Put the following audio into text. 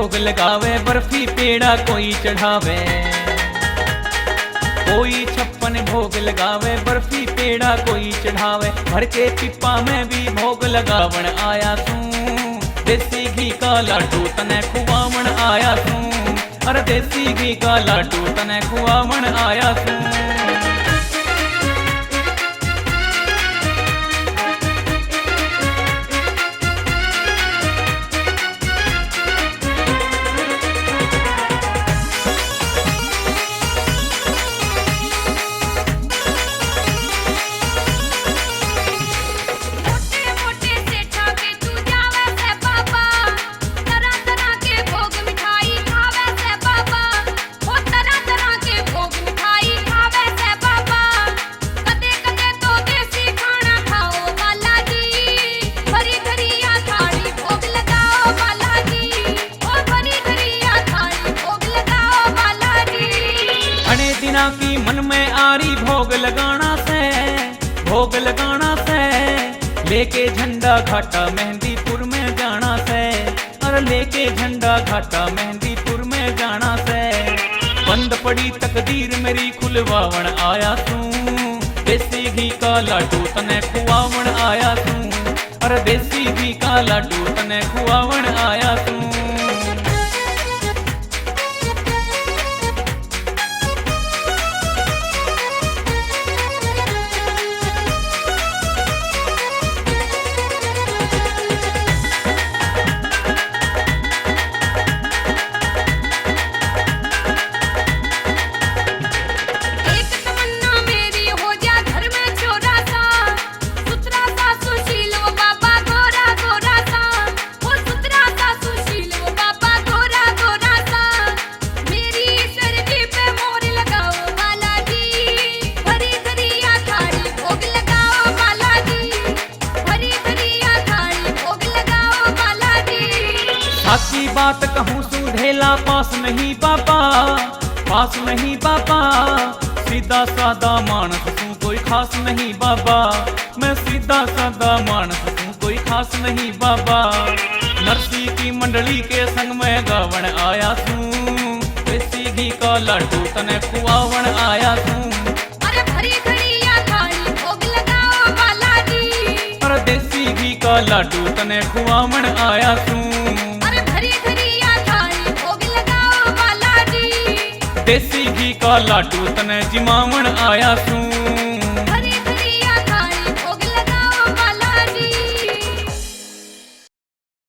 भोग लगावे, बर्फी पेड़ा कोई चढ़ावे। कोई 56 भोग लगावे, बर्फी पेड़ा कोई चढ़ावे। भर के पिपा में भी भोग लगावण आया तू, देसी घी का लाडू तने खुआवण आया तू। अरे देसी घी का लाडू तने खुआवण आया तू। की मन में आरी भोग लगाना से, भोग लगाना से। लेके झंडा घाटा मेहंदीपुर में जाना से, अरे लेके झंडा घाटा मेहंदीपुर में जाना से। बंद पड़ी तकदीर मेरी खुलवावण आया तू, देसी घी का लाडू तने खुआवण आया तू। अरे देसी घी का लाडू तने खुआवण आया तू। साची बात कहूँ सुधेला पास नहीं बाबा, पास नहीं बाबा। सीधा सादा मानस तू कोई खास नहीं बाबा, मैं सीधा सादा मानस तू कोई खास नहीं बाबा। नरसी की मंडली के संग में गावण आया तू, देसी घी का लाडू तने खुआवण आया तू। अरे भरी घड़िया थाली भोग लगाओ बालाजी, अरे देसी घी का लाडू तने खुआवण आया तू। देसी घी का लाडू तने जिमावण आया तू।